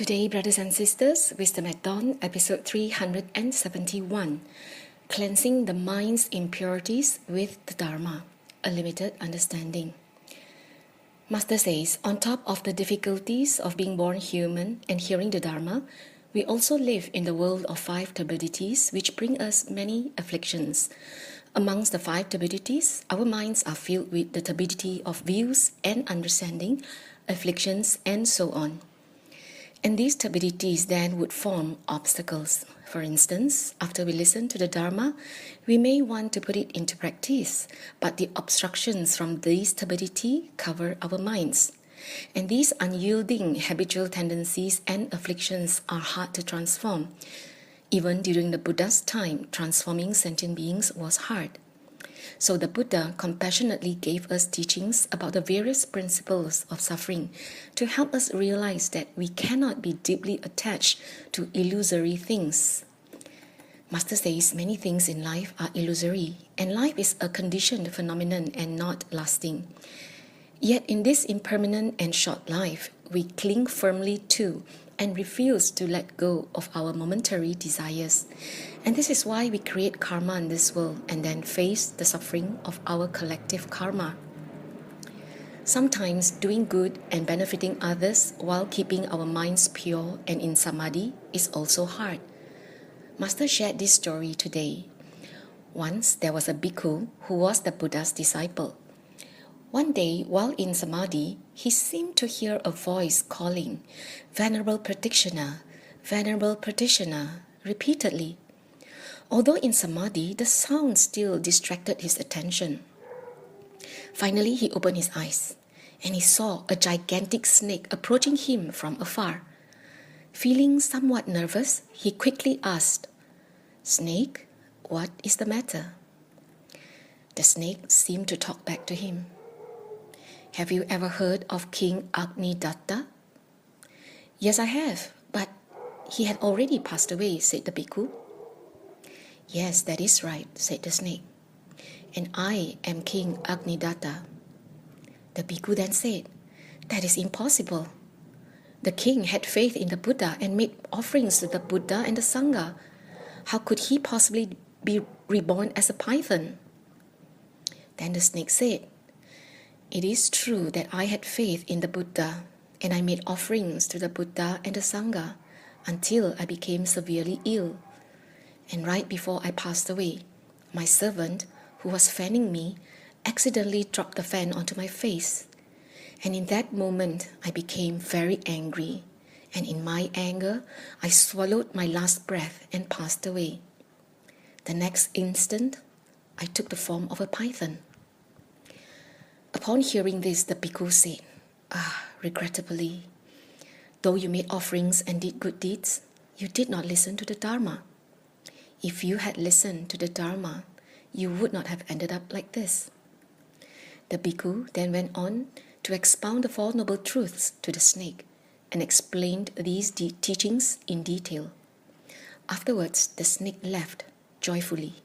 Good day, brothers and sisters. Wisdom at Dawn, episode 371. Cleansing the mind's impurities with the Dharma, a limited understanding. Master says, on top of the difficulties of being born human and hearing the Dharma, we also live in the world of five turbidities, which bring us many afflictions. Amongst the five turbidities, our minds are filled with the turbidity of views and understanding, afflictions, and so on. And these turbidities then would form obstacles. For instance, after we listen to the Dharma, we may want to put it into practice, but the obstructions from these turbidity cover our minds. And these unyielding habitual tendencies and afflictions are hard to transform. Even during the Buddha's time, transforming sentient beings was hard. So the Buddha compassionately gave us teachings about the various principles of suffering to help us realize that we cannot be deeply attached to illusory things. Master says many things in life are illusory, and life is a conditioned phenomenon and not lasting. Yet in this impermanent and short life, we cling firmly to and refuse to let go of our momentary desires. And this is why we create karma in this world and then face the suffering of our collective karma. Sometimes doing good and benefiting others while keeping our minds pure and in samadhi is also hard. Master shared this story today. Once there was a bhikkhu who was the Buddha's disciple. One day, while in samadhi, he seemed to hear a voice calling, "Venerable practitioner, venerable practitioner," repeatedly. Although in samadhi, the sound still distracted his attention. Finally, he opened his eyes, and he saw a gigantic snake approaching him from afar. Feeling somewhat nervous, he quickly asked, "Snake, what is the matter?" The snake seemed to talk back to him. "Have you ever heard of King Agnidatta?" "Yes, I have, but he had already passed away," said the bhikkhu. "Yes, that is right," said the snake. "And I am King Agnidatta." The bhikkhu then said, "That is impossible. The king had faith in the Buddha and made offerings to the Buddha and the Sangha. How could he possibly be reborn as a python?" Then the snake said, "It is true that I had faith in the Buddha, and I made offerings to the Buddha and the Sangha until I became severely ill. And right before I passed away, my servant, who was fanning me, accidentally dropped the fan onto my face. And in that moment, I became very angry. And in my anger, I swallowed my last breath and passed away. The next instant, I took the form of a python." Upon hearing this, the bhikkhu said, regrettably, though you made offerings and did good deeds, you did not listen to the Dharma. If you had listened to the Dharma, you would not have ended up like this." The bhikkhu then went on to expound the Four Noble Truths to the snake and explained these teachings in detail. Afterwards, the snake left joyfully.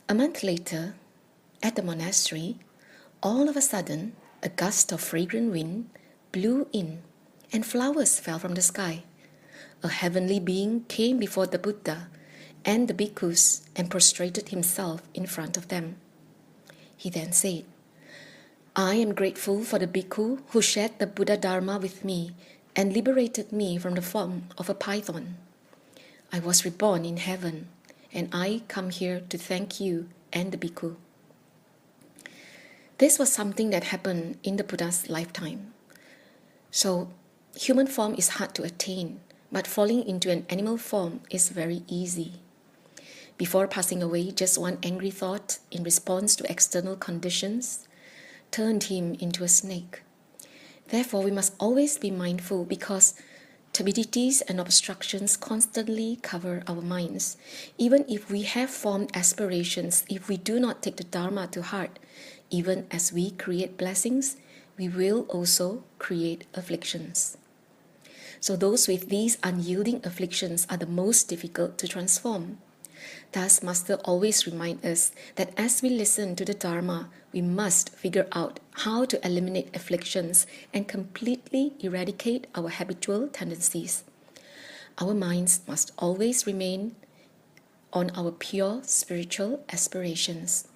A month later, at the monastery, all of a sudden, a gust of fragrant wind blew in and flowers fell from the sky. A heavenly being came before the Buddha and the bhikkhus and prostrated himself in front of them. He then said, "I am grateful for the bhikkhu who shared the Buddha Dharma with me and liberated me from the form of a python. I was reborn in heaven, and I come here to thank you and the bhikkhu." This was something that happened in the Buddha's lifetime. So, human form is hard to attain, but falling into an animal form is very easy. Before passing away, just one angry thought in response to external conditions turned him into a snake. Therefore, we must always be mindful because turbidities and obstructions constantly cover our minds. Even if we have formed aspirations, if we do not take the Dharma to heart, even as we create blessings, we will also create afflictions. So those with these unyielding afflictions are the most difficult to transform. Thus, Master always reminds us that as we listen to the Dharma, we must figure out how to eliminate afflictions and completely eradicate our habitual tendencies. Our minds must always remain on our pure spiritual aspirations.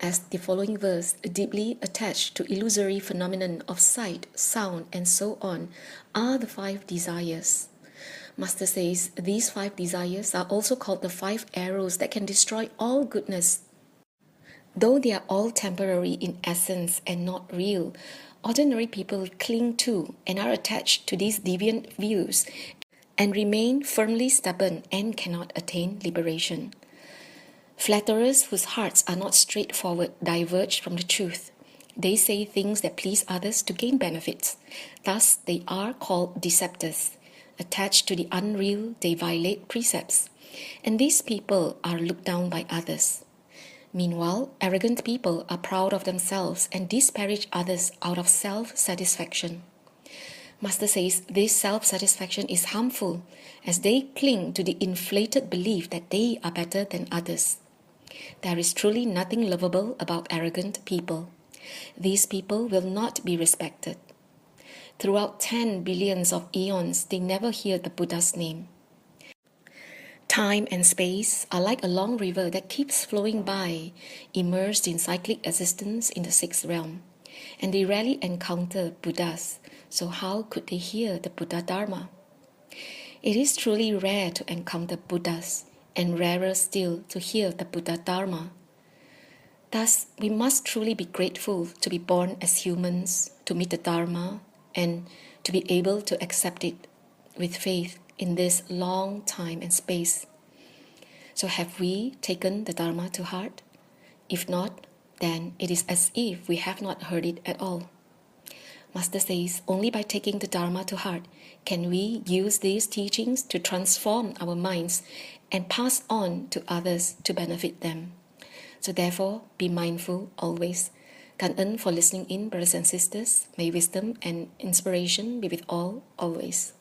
As the following verse, deeply attached to illusory phenomenon of sight, sound, and so on, are the 5 desires. Master says these 5 desires are also called the 5 arrows that can destroy all goodness. Though they are all temporary in essence and not real, ordinary people cling to and are attached to these deviant views and remain firmly stubborn and cannot attain liberation. Flatterers whose hearts are not straightforward diverge from the truth. They say things that please others to gain benefits. Thus, they are called deceptors. Attached to the unreal, they violate precepts. And these people are looked down by others. Meanwhile, arrogant people are proud of themselves and disparage others out of self-satisfaction. Master says this self-satisfaction is harmful as they cling to the inflated belief that they are better than others. There is truly nothing lovable about arrogant people. These people will not be respected. Throughout 10 billions of eons, they never hear the Buddha's name. Time and space are like a long river that keeps flowing by, immersed in cyclic existence in the 6th realm. And they rarely encounter Buddhas, so how could they hear the Buddha Dharma? It is truly rare to encounter Buddhas, and rarer still to hear the Buddha Dharma. Thus, we must truly be grateful to be born as humans, to meet the Dharma, and to be able to accept it with faith in this long time and space. So have we taken the Dharma to heart? If not, then it is as if we have not heard it at all. Master says only by taking the Dharma to heart can we use these teachings to transform our minds and pass on to others to benefit them. So therefore, be mindful always. Cảm ơn for listening in, brothers and sisters. May wisdom and inspiration be with all always.